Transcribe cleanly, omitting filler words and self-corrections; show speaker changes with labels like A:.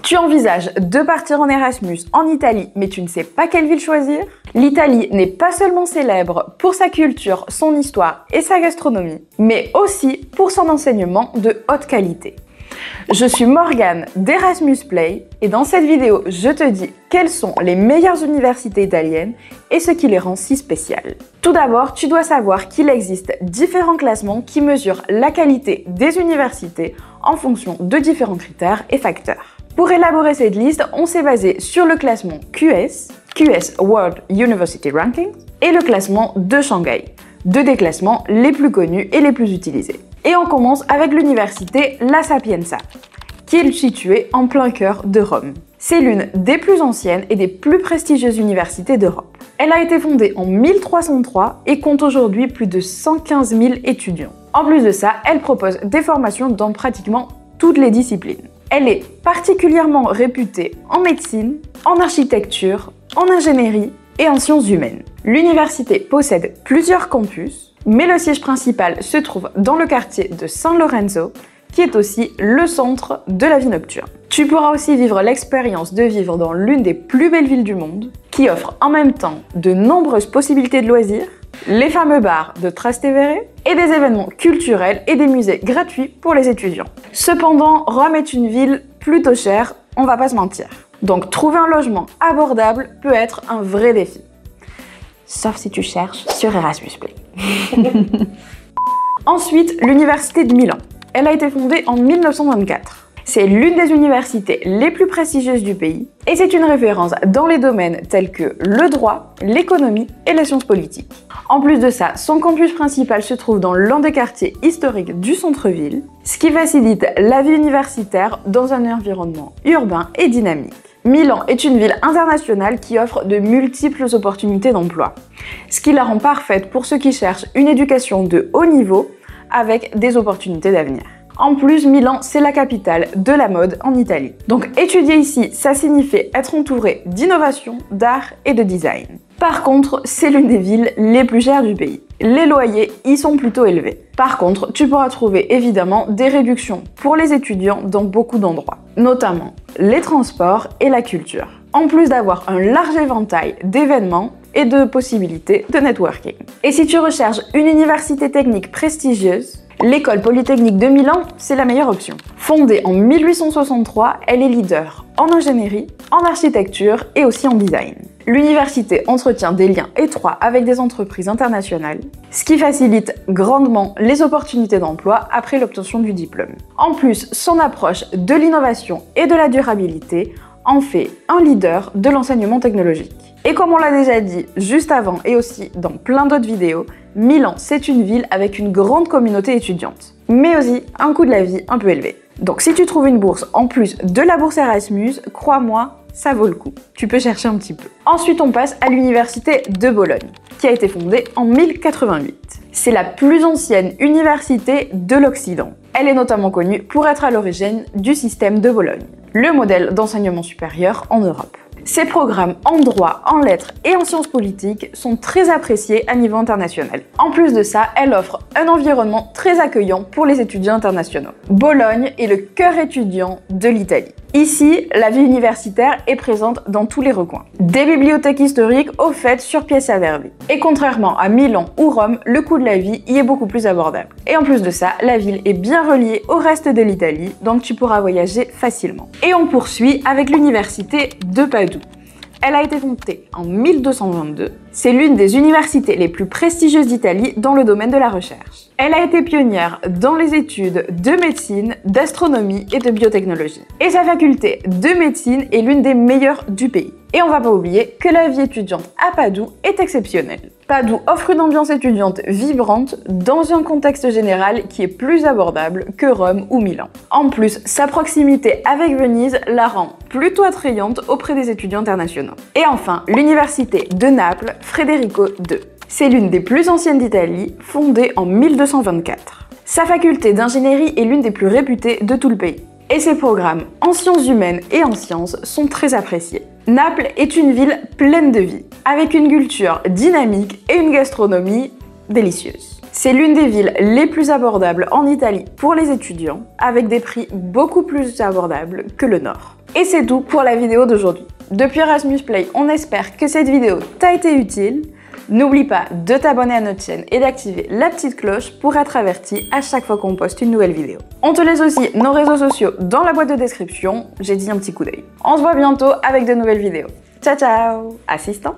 A: Tu envisages de partir en Erasmus en Italie, mais tu ne sais pas quelle ville choisir? L'Italie n'est pas seulement célèbre pour sa culture, son histoire et sa gastronomie, mais aussi pour son enseignement de haute qualité. Je suis Morgane d'Erasmus Play et dans cette vidéo, je te dis quelles sont les meilleures universités italiennes et ce qui les rend si spéciales. Tout d'abord, tu dois savoir qu'il existe différents classements qui mesurent la qualité des universités en fonction de différents critères et facteurs. Pour élaborer cette liste, on s'est basé sur le classement QS World University Rankings, et le classement de Shanghai, deux des classements les plus connus et les plus utilisés. Et on commence avec l'université La Sapienza, qui est située en plein cœur de Rome. C'est l'une des plus anciennes et des plus prestigieuses universités d'Europe. Elle a été fondée en 1303 et compte aujourd'hui plus de 115 000 étudiants. En plus de ça, elle propose des formations dans pratiquement toutes les disciplines. Elle est particulièrement réputée en médecine, en architecture, en ingénierie et en sciences humaines. L'université possède plusieurs campus, mais le siège principal se trouve dans le quartier de San Lorenzo, qui est aussi le centre de la vie nocturne. Tu pourras aussi vivre l'expérience de vivre dans l'une des plus belles villes du monde, qui offre en même temps de nombreuses possibilités de loisirs, les fameux bars de Trastevere et des événements culturels et des musées gratuits pour les étudiants. Cependant, Rome est une ville plutôt chère, on va pas se mentir. Donc trouver un logement abordable peut être un vrai défi. Sauf si tu cherches sur Erasmus Play. Ensuite, l'université de Milan. Elle a été fondée en 1924. C'est l'une des universités les plus prestigieuses du pays et c'est une référence dans les domaines tels que le droit, l'économie et les sciences politiques. En plus de ça, son campus principal se trouve dans l'un des quartiers historiques du centre-ville, ce qui facilite la vie universitaire dans un environnement urbain et dynamique. Milan est une ville internationale qui offre de multiples opportunités d'emploi, ce qui la rend parfaite pour ceux qui cherchent une éducation de haut niveau avec des opportunités d'avenir. En plus, Milan, c'est la capitale de la mode en Italie. Donc étudier ici, ça signifie être entouré d'innovation, d'art et de design. Par contre, c'est l'une des villes les plus chères du pays. Les loyers y sont plutôt élevés. Par contre, tu pourras trouver évidemment des réductions pour les étudiants dans beaucoup d'endroits, notamment les transports et la culture. En plus d'avoir un large éventail d'événements et de possibilités de networking. Et si tu recherches une université technique prestigieuse, l'École Polytechnique de Milan, c'est la meilleure option. Fondée en 1863, elle est leader en ingénierie, en architecture et aussi en design. L'université entretient des liens étroits avec des entreprises internationales, ce qui facilite grandement les opportunités d'emploi après l'obtention du diplôme. En plus, son approche de l'innovation et de la durabilité en fait un leader de l'enseignement technologique. Et comme on l'a déjà dit juste avant et aussi dans plein d'autres vidéos, Milan, c'est une ville avec une grande communauté étudiante, mais aussi un coût de la vie un peu élevé. Donc si tu trouves une bourse en plus de la bourse Erasmus, crois-moi, ça vaut le coup. Tu peux chercher un petit peu. Ensuite, on passe à l'université de Bologne, qui a été fondée en 1088. C'est la plus ancienne université de l'Occident. Elle est notamment connue pour être à l'origine du système de Bologne, le modèle d'enseignement supérieur en Europe. Ces programmes en droit, en lettres et en sciences politiques sont très appréciés à niveau international. En plus de ça, elle offre un environnement très accueillant pour les étudiants internationaux. Bologne est le cœur étudiant de l'Italie. Ici, la vie universitaire est présente dans tous les recoins. Des bibliothèques historiques offertes sur Piazza Verdi. Et contrairement à Milan ou Rome, le coût de la vie y est beaucoup plus abordable. Et en plus de ça, la ville est bien reliée au reste de l'Italie, donc tu pourras voyager facilement. Et on poursuit avec l'université de Padoue. Elle a été fondée en 1222. C'est l'une des universités les plus prestigieuses d'Italie dans le domaine de la recherche. Elle a été pionnière dans les études de médecine, d'astronomie et de biotechnologie. Et sa faculté de médecine est l'une des meilleures du pays. Et on va pas oublier que la vie étudiante à Padoue est exceptionnelle. Padoue offre une ambiance étudiante vibrante dans un contexte général qui est plus abordable que Rome ou Milan. En plus, sa proximité avec Venise la rend plutôt attrayante auprès des étudiants internationaux. Et enfin, l'université de Naples, Federico II. C'est l'une des plus anciennes d'Italie, fondée en 1224. Sa faculté d'ingénierie est l'une des plus réputées de tout le pays. Et ses programmes en sciences humaines et en sciences sont très appréciés. Naples est une ville pleine de vie, avec une culture dynamique et une gastronomie délicieuse. C'est l'une des villes les plus abordables en Italie pour les étudiants, avec des prix beaucoup plus abordables que le Nord. Et c'est tout pour la vidéo d'aujourd'hui. Depuis Erasmus Play, on espère que cette vidéo t'a été utile. N'oublie pas de t'abonner à notre chaîne et d'activer la petite cloche pour être averti à chaque fois qu'on poste une nouvelle vidéo. On te laisse aussi nos réseaux sociaux dans la boîte de description, j'ai dit un petit coup d'œil. On se voit bientôt avec de nouvelles vidéos. Ciao ciao, assistant!